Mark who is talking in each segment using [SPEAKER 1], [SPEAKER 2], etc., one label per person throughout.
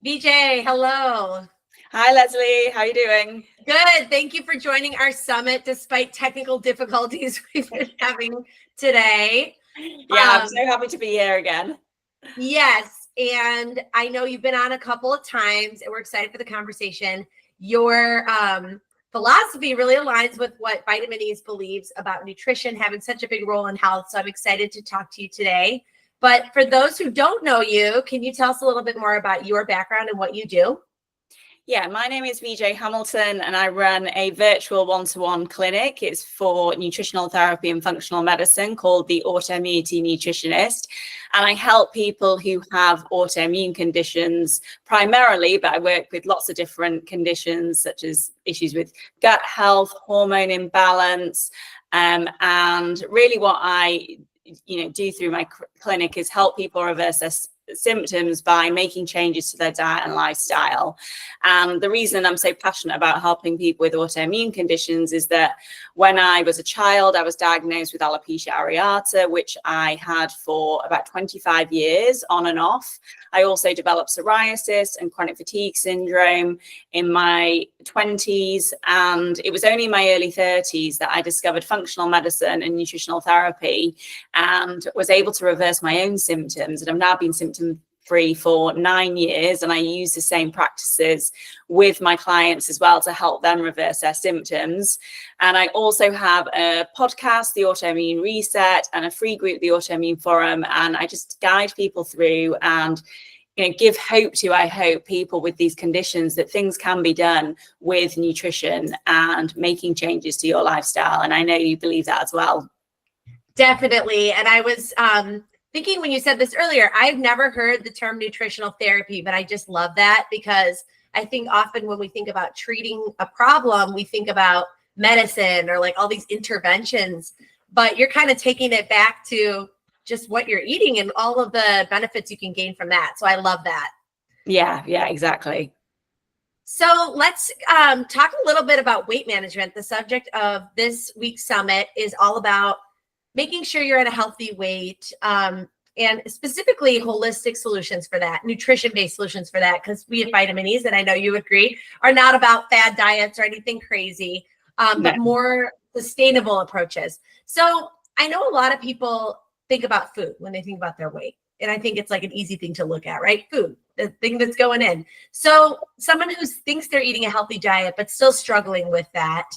[SPEAKER 1] VJ, hello.
[SPEAKER 2] Hi, Leslie. How are you doing?
[SPEAKER 1] Good. Thank you for joining our summit despite technical difficulties we've been having today.
[SPEAKER 2] Yeah, I'm so happy to be here again.
[SPEAKER 1] Yes. And I know you've been on a couple of times and we're excited for the conversation. Your philosophy really aligns with what Vitamin E's believes about nutrition having such a big role in health. So I'm excited to talk to you today. But for those who don't know you, can you tell us a little bit more about your background and what you do?
[SPEAKER 2] Yeah, my name is VJ Hamilton and I run a virtual one-to-one clinic. It's for nutritional therapy and functional medicine called the Autoimmunity Nutritionist. And I help people who have autoimmune conditions primarily, but I work with lots of different conditions such as issues with gut health, hormone imbalance, and really what I do through my clinic is help people reverse their symptoms by making changes to their diet and lifestyle. And the reason I'm so passionate about helping people with autoimmune conditions is that when I was a child, I was diagnosed with alopecia areata, which I had for about 25 years on and off. I also developed psoriasis and chronic fatigue syndrome in my 20s. And it was only in my early 30s that I discovered functional medicine and nutritional therapy and was able to reverse my own symptoms. And I've now been symptom-free for 9 years. And I use the same practices with my clients as well to help them reverse their symptoms. And I also have a podcast, The Autoimmune Reset, and a free group, The Autoimmune Forum. And I just guide people through and give hope to, I hope, people with these conditions that things can be done with nutrition and making changes to your lifestyle. And I know you believe that as well.
[SPEAKER 1] Definitely. And I was thinking when you said this earlier, I've never heard the term nutritional therapy, but I just love that because I think often when we think about treating a problem, we think about medicine or like all these interventions, but you're kind of taking it back to just what you're eating and all of the benefits you can gain from that. So I love that.
[SPEAKER 2] Yeah, exactly.
[SPEAKER 1] So let's talk a little bit about weight management. The subject of this week's summit is all about making sure you're at a healthy weight, and specifically holistic solutions for that, nutrition-based solutions for that, because we at Vitamin E's, and I know you agree, are not about fad diets or anything crazy, but more sustainable approaches. So I know a lot of people think about food when they think about their weight. And I think it's like an easy thing to look at, right? Food, the thing that's going in. So someone who thinks they're eating a healthy diet, but still struggling with that,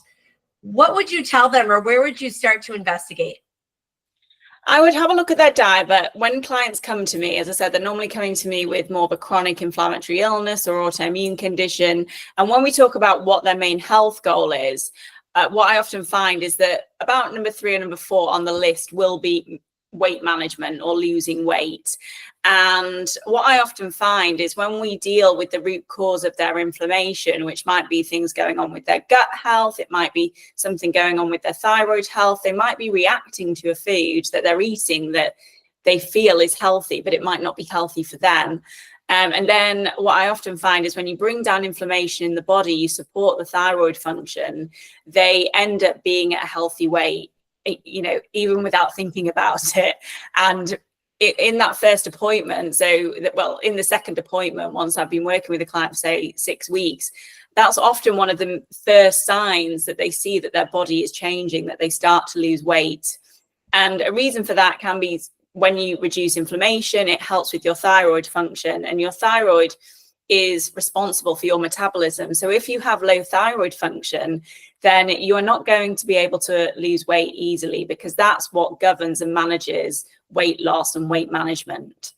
[SPEAKER 1] what would you tell them or where would you start to investigate?
[SPEAKER 2] I would have a look at their diet, but when clients come to me, as I said, they're normally coming to me with more of a chronic inflammatory illness or autoimmune condition. And when we talk about what their main health goal is, what I often find is that about number 3 and number 4 on the list will be weight management or losing weight. And what I often find is when we deal with the root cause of their inflammation, which might be things going on with their gut health, it might be something going on with their thyroid health, they might be reacting to a food that they're eating that they feel is healthy, but it might not be healthy for them. And then what I often find is when you bring down inflammation in the body, you support the thyroid function, they end up being at a healthy weight, even without thinking about it. And in that first appointment, in the second appointment, once I've been working with a client for say 6 weeks, that's often one of the first signs that they see that their body is changing, that they start to lose weight. And a reason for that can be when you reduce inflammation, it helps with your thyroid function, and your thyroid is responsible for your metabolism. So if you have low thyroid function, then you are not going to be able to lose weight easily, because that's what governs and manages weight loss and weight management.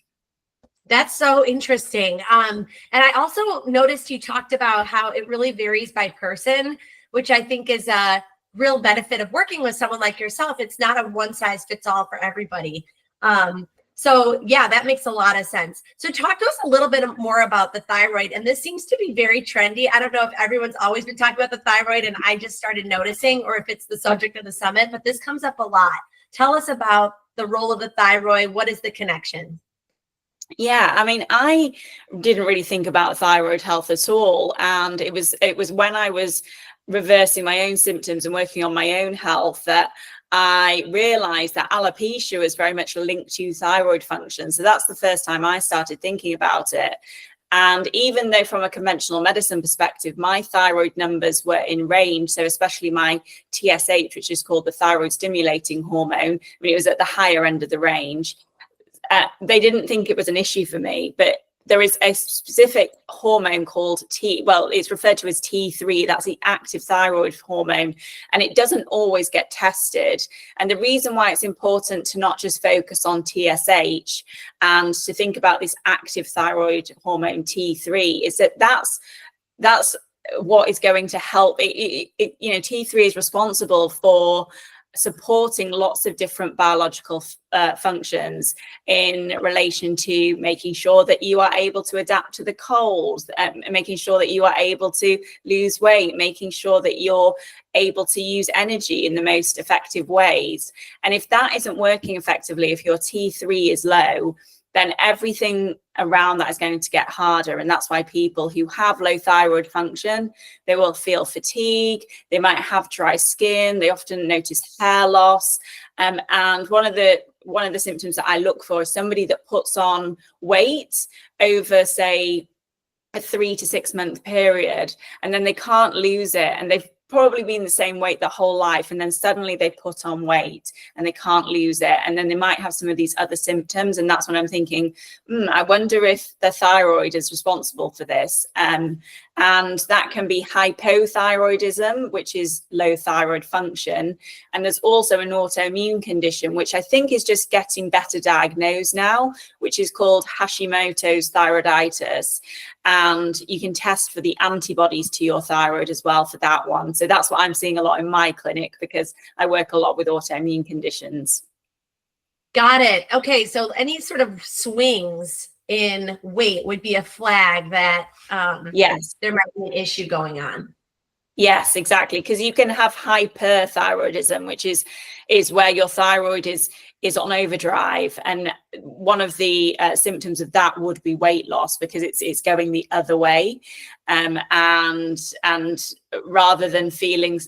[SPEAKER 1] That's so interesting. And I also noticed you talked about how it really varies by person, which I think is a real benefit of working with someone like yourself. It's not a one size fits all for everybody. So yeah, that makes a lot of sense. So talk to us a little bit more about the thyroid. And this seems to be very trendy. I don't know if everyone's always been talking about the thyroid and I just started noticing, or if it's the subject of the summit, but this comes up a lot. Tell us about the role of the thyroid. What is the connection?
[SPEAKER 2] Yeah, I mean, I didn't really think about thyroid health at all. And it was when I was reversing my own symptoms and working on my own health that I realized that alopecia was very much linked to thyroid function. So that's the first time I started thinking about it. And even though from a conventional medicine perspective, my thyroid numbers were in range, so especially my TSH, which is called the thyroid stimulating hormone, it was at the higher end of the range. They didn't think it was an issue for me, but there is a specific hormone called it's referred to as T3. That's the active thyroid hormone, and it doesn't always get tested. And the reason why it's important to not just focus on TSH and to think about this active thyroid hormone T3 is that that's what is going to help. T3 is responsible for supporting lots of different biological functions in relation to making sure that you are able to adapt to the cold, making sure that you are able to lose weight, making sure that you're able to use energy in the most effective ways. And if that isn't working effectively, if your T3 is low, then everything around that is going to get harder. And that's why people who have low thyroid function, they will feel fatigue, they might have dry skin, they often notice hair loss. And one of the symptoms that I look for is somebody that puts on weight over, say, a 3 to 6 month period, and then they can't lose it, and they've probably been the same weight their whole life, and then suddenly they put on weight and they can't lose it, and then they might have some of these other symptoms. And that's when I'm thinking, I wonder if the thyroid is responsible for this. And that can be hypothyroidism, which is low thyroid function. And there's also an autoimmune condition, which I think is just getting better diagnosed now, which is called Hashimoto's thyroiditis. And you can test for the antibodies to your thyroid as well for that one. So that's what I'm seeing a lot in my clinic, because I work a lot with autoimmune conditions.
[SPEAKER 1] Got it. Okay. So any sort of swings in weight would be a flag that
[SPEAKER 2] yes,
[SPEAKER 1] there might be an issue going on.
[SPEAKER 2] Yes, exactly. Because you can have hyperthyroidism, which is where your thyroid is on overdrive, and one of the symptoms of that would be weight loss, because it's going the other way, and rather than feeling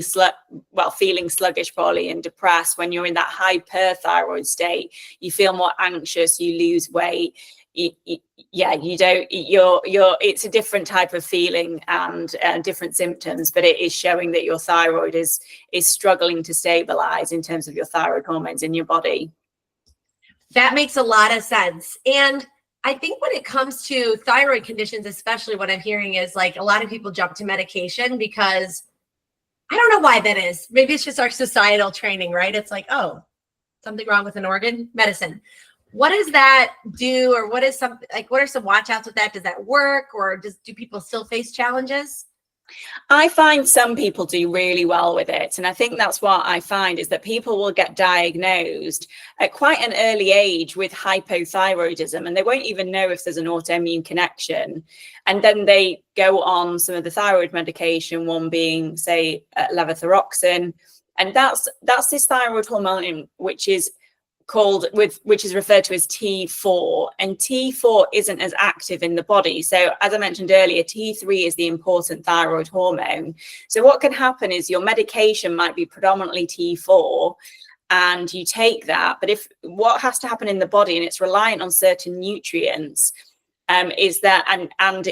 [SPEAKER 2] sluggish probably and depressed, when you're in that hyperthyroid state, you feel more anxious, you lose weight. It's a different type of feeling and different symptoms, but it is showing that your thyroid is struggling to stabilize in terms of your thyroid hormones in your body.
[SPEAKER 1] That makes a lot of sense. And I think when it comes to thyroid conditions, especially, what I'm hearing is like a lot of people jump to medication because I don't know why that is. Maybe it's just our societal training, right? It's like, oh, something wrong with an organ, medicine. What does that do, or what are some watch outs with that? Does that work, or do people still face challenges?
[SPEAKER 2] I find some people do really well with it. And I think that's what I find, is that people will get diagnosed at quite an early age with hypothyroidism, and they won't even know if there's an autoimmune connection. And then they go on some of the thyroid medication, one being, say, levothyroxine. And that's this thyroid hormone, which is referred to as T4, and T4 isn't as active in the body. So as I mentioned earlier, T3 is the important thyroid hormone. So what can happen is your medication might be predominantly T4, and you take that, but what has to happen in the body, and it's reliant on certain nutrients, is that, and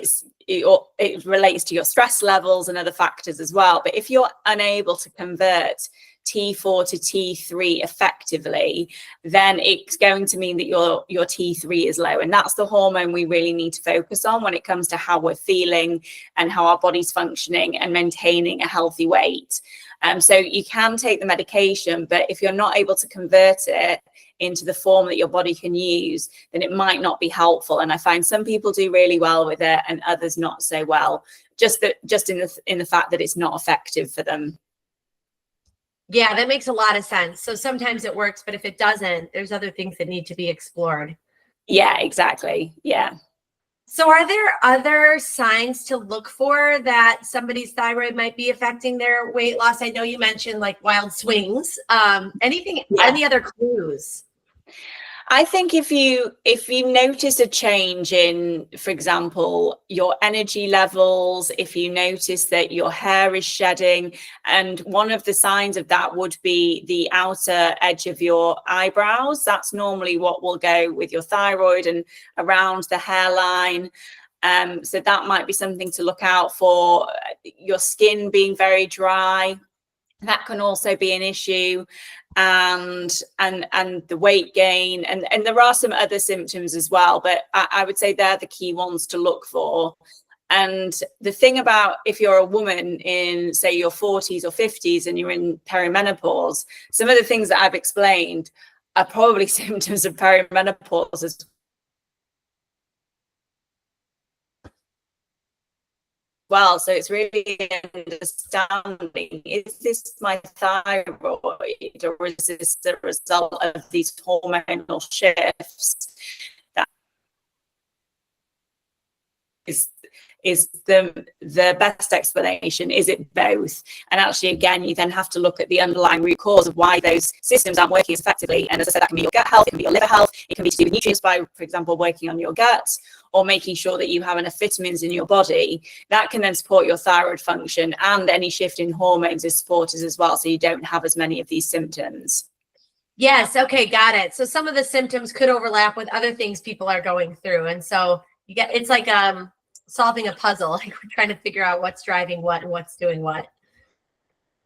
[SPEAKER 2] it relates to your stress levels and other factors as well. But if you're unable to convert T4 to T3 effectively, then it's going to mean that your T3 is low. And that's the hormone we really need to focus on when it comes to how we're feeling and how our body's functioning and maintaining a healthy weight. So you can take the medication, but if you're not able to convert it into the form that your body can use, then it might not be helpful. And I find some people do really well with it and others not so well, just in the fact that it's not effective for them.
[SPEAKER 1] Yeah, that makes a lot of sense. So sometimes it works, but if it doesn't, there's other things that need to be explored.
[SPEAKER 2] Yeah, exactly. Yeah.
[SPEAKER 1] So are there other signs to look for that somebody's thyroid might be affecting their weight loss? I know you mentioned like wild swings. Any other clues?
[SPEAKER 2] I think if you notice a change in, for example, your energy levels, if you notice that your hair is shedding, and one of the signs of that would be the outer edge of your eyebrows. That's normally what will go with your thyroid and around the hairline. So that might be something to look out for. Your skin being very dry, that can also be an issue, and the weight gain, and there are some other symptoms as well, but I would say they're the key ones to look for. And the thing about, if you're a woman in, say, your 40s or 50s and you're in perimenopause, some of the things that I've explained are probably symptoms of perimenopause as well. So it's really understanding, is this my thyroid, or is this the result of these hormonal shifts? That is the best explanation. Is it both? And actually, again, you then have to look at the underlying root cause of why those systems aren't working as effectively. And as I said, that can be your gut health, it can be your liver health, it can be to do with nutrients by, for example, working on your gut, or making sure that you have enough vitamins in your body. That can then support your thyroid function, and any shift in hormones is supported as well, so you don't have as many of these symptoms.
[SPEAKER 1] Yes. Okay. Got it. So some of the symptoms could overlap with other things people are going through. And so you get, it's like solving a puzzle. Like we're trying to figure out what's driving what and what's doing what.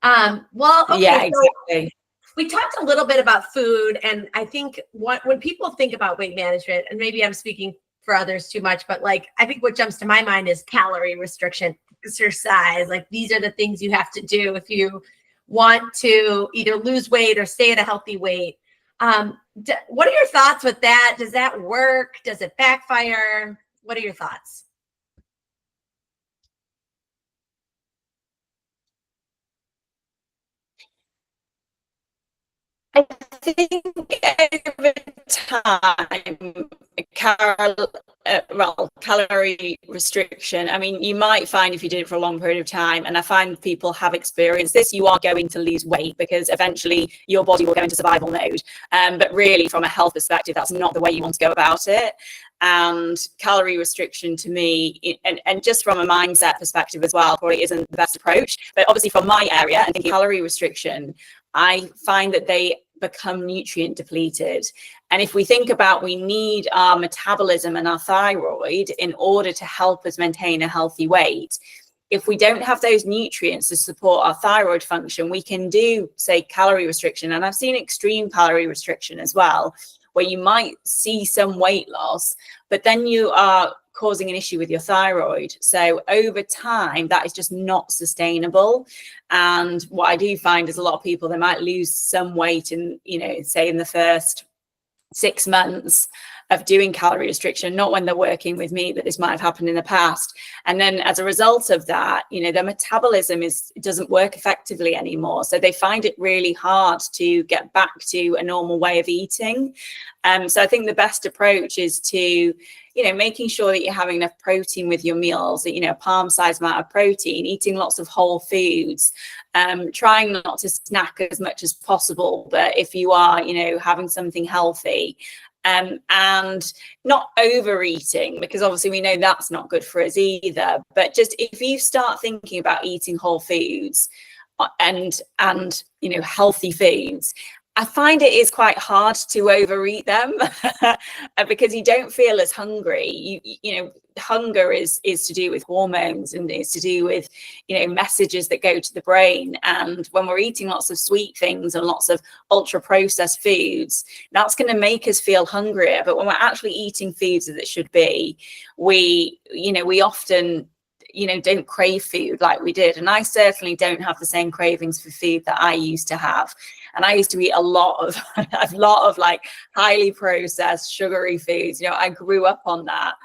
[SPEAKER 1] Well, okay.
[SPEAKER 2] Yeah, exactly.
[SPEAKER 1] So we talked a little bit about food, and I think when people think about weight management, and maybe I'm speaking for others too much, but like I think what jumps to my mind is calorie restriction, exercise. Like these are the things you have to do if you want to either lose weight or stay at a healthy weight. What are your thoughts with that? Does that work? Does it backfire? What are your thoughts?
[SPEAKER 2] I think over time, calorie restriction, I mean, you might find if you did it for a long period of time, and I find people have experienced this, you are going to lose weight because eventually your body will go into survival mode. But really, from a health perspective, that's not the way you want to go about it. And calorie restriction to me, and just from a mindset perspective as well, probably isn't the best approach. But obviously from my area and thinking calorie restriction, I find that they become nutrient depleted. And if we think about, we need our metabolism and our thyroid in order to help us maintain a healthy weight. If we don't have those nutrients to support our thyroid function, we can do, say, calorie restriction. And I've seen extreme calorie restriction as well, where you might see some weight loss, but then you are causing an issue with your thyroid. So over time, that is just not sustainable. And what I do find is a lot of people, they might lose some weight in, say in the first 6 months of doing calorie restriction, not when they're working with me, but this might have happened in the past. And then as a result of that, their metabolism doesn't work effectively anymore. So they find it really hard to get back to a normal way of eating. So I think the best approach is to, making sure that you're having enough protein with your meals, a palm-sized amount of protein, eating lots of whole foods, trying not to snack as much as possible. But if you are, having something healthy, and not overeating, because obviously we know that's not good for us either. But just if you start thinking about eating whole foods and healthy foods, I find it is quite hard to overeat them because you don't feel as hungry. Hunger is to do with hormones, and it's to do with, messages that go to the brain. And when we're eating lots of sweet things and lots of ultra processed foods, that's going to make us feel hungrier. But when we're actually eating foods as it should be, we often don't crave food like we did. And I certainly don't have the same cravings for food that I used to have. And I used to eat a lot of like highly processed sugary foods. I grew up on that.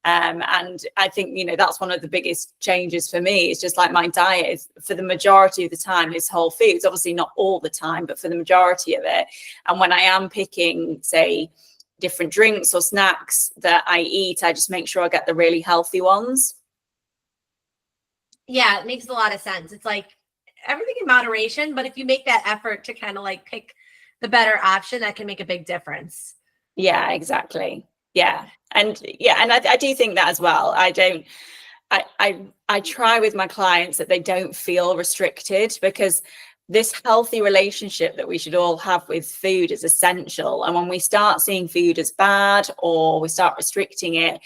[SPEAKER 2] And I think, that's one of the biggest changes for me. It's just like my diet is, for the majority of the time, is whole foods. Obviously not all the time, but for the majority of it. And when I am picking, say, different drinks or snacks that I eat, I just make sure I get the really healthy ones.
[SPEAKER 1] Yeah, it makes a lot of sense. It's like everything in moderation, but if you make that effort to kind of like pick the better option, that can make a big difference.
[SPEAKER 2] Yeah, exactly. Yeah. And I do think that as well. I try with my clients that they don't feel restricted, because this healthy relationship that we should all have with food is essential. And when we start seeing food as bad, or we start restricting it,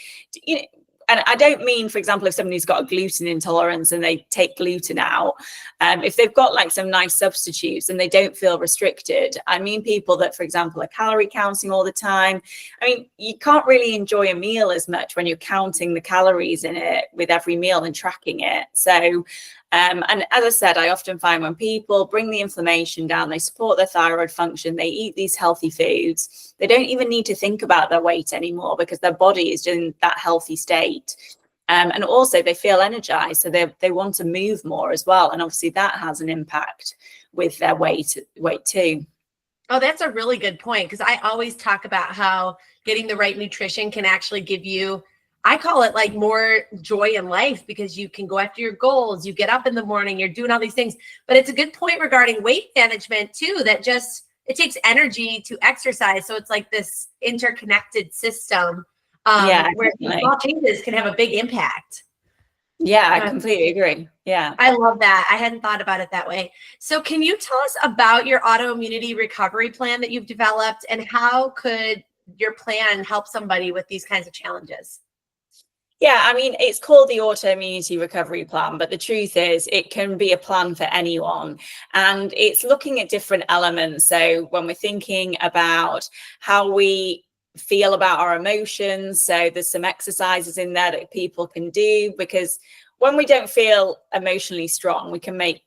[SPEAKER 2] and I don't mean, for example, if somebody's got a gluten intolerance and they take gluten out, if they've got like some nice substitutes and they don't feel restricted. I mean people that, for example, are calorie counting all the time. I mean, you can't really enjoy a meal as much when you're counting the calories in it with every meal and tracking it. So and as I said, I often find when people bring the inflammation down, they support their thyroid function, they eat these healthy foods, they don't even need to think about their weight anymore because their body is in that healthy state. And also they feel energized, so they want to move more as well. And obviously that has an impact with their weight too.
[SPEAKER 1] Oh, that's a really good point, because I always talk about how getting the right nutrition can actually give you, I call it like more joy in life, because you can go after your goals. You get up in the morning, you're doing all these things. But it's a good point regarding weight management too, that just, it takes energy to exercise. So it's like this interconnected system where small changes can have a big impact.
[SPEAKER 2] Yeah, I completely agree. Yeah.
[SPEAKER 1] I love that. I hadn't thought about it that way. So can you tell us about your autoimmunity recovery plan that you've developed, and how could your plan help somebody with these kinds of challenges?
[SPEAKER 2] Yeah, I mean, it's called the Autoimmunity Recovery Plan, but the truth is it can be a plan for anyone. And it's looking at different elements. So when we're thinking about how we feel about our emotions, so there's some exercises in there that people can do, because when we don't feel emotionally strong, we can make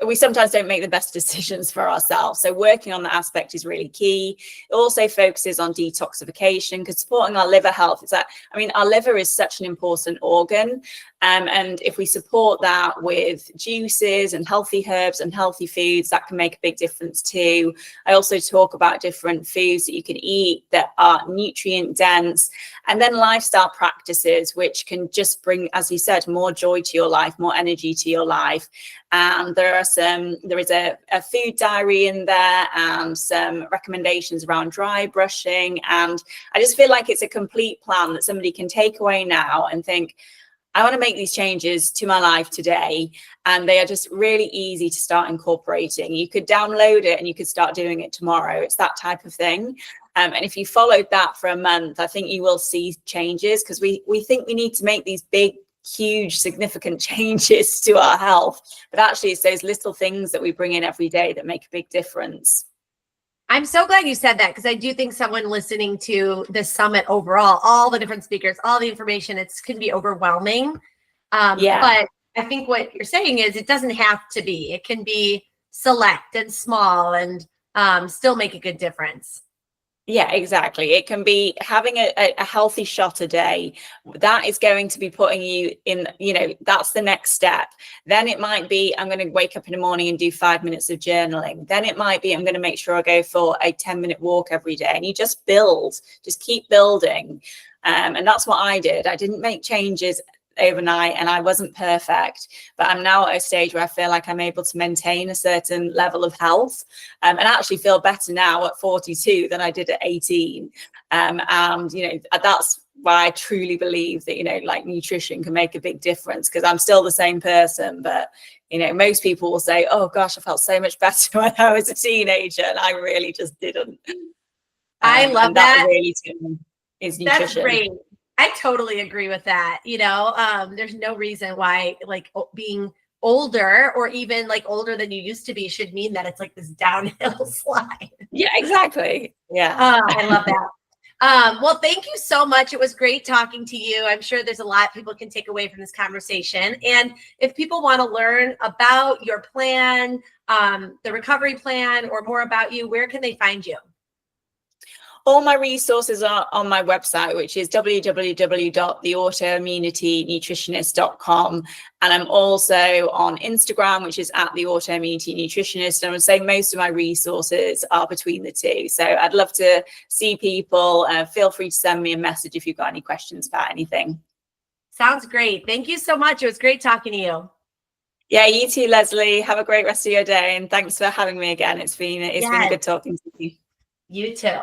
[SPEAKER 2] we sometimes don't make the best decisions for ourselves. So working on that aspect is really key. It also focuses on detoxification, because supporting our liver health is that, I mean, our liver is such an important organ. And if we support that with juices and healthy herbs and healthy foods, that can make a big difference too. I also talk about different foods that you can eat that are nutrient dense, and then lifestyle practices, which can just bring, as you said, more joy to your life, more energy to your life. And there is a food diary in there and some recommendations around dry brushing. And I just feel like it's a complete plan that somebody can take away now and think, I want to make these changes to my life today. And they are just really easy to start incorporating. You could download it and you could start doing it tomorrow. It's that type of thing. And if you followed that for a month, I think you will see changes, because we think we need to make these big, huge, significant changes to our health. But actually, it's those little things that we bring in every day that make a big difference.
[SPEAKER 1] I'm so glad you said that, because I do think someone listening to this summit overall, all the different speakers, all the information, it can be overwhelming. But I think what you're saying is it doesn't have to be. It can be select and small and still make a good difference.
[SPEAKER 2] Yeah, exactly. It can be having a healthy shot a day. That is going to be putting you in, that's the next step. Then it might be, I'm going to wake up in the morning and do 5 minutes of journaling. Then it might be, I'm going to make sure I go for a 10-minute walk every day. And you just build, just keep building. And that's what I did. I didn't make changes overnight, and I wasn't perfect, but I'm now at a stage where I feel like I'm able to maintain a certain level of health, and actually feel better now at 42 than I did at 18. And that's why I truly believe that like nutrition can make a big difference, because I'm still the same person, but most people will say, oh gosh, I felt so much better when I was a teenager, and I really just didn't.
[SPEAKER 1] I love that.
[SPEAKER 2] Really is nutrition.
[SPEAKER 1] That's great. I totally agree with that. There's no reason why like being older, or even like older than you used to be, should mean that it's like this downhill slide.
[SPEAKER 2] Yeah, exactly. Yeah.
[SPEAKER 1] I love that. Well, thank you so much. It was great talking to you. I'm sure there's a lot people can take away from this conversation. And if people want to learn about your plan, the recovery plan, or more about you, where can they find you?
[SPEAKER 2] All my resources are on my website, which is www.theautoimmunitynutritionist.com. And I'm also on Instagram, which is at the Autoimmunity Nutritionist. And I would say most of my resources are between the two. So I'd love to see people. Feel free to send me a message if you've got any questions about anything.
[SPEAKER 1] Sounds great. Thank you so much. It was great talking to you.
[SPEAKER 2] Yeah, you too, Leslie. Have a great rest of your day. And thanks for having me again. It's been good talking to you.
[SPEAKER 1] You too.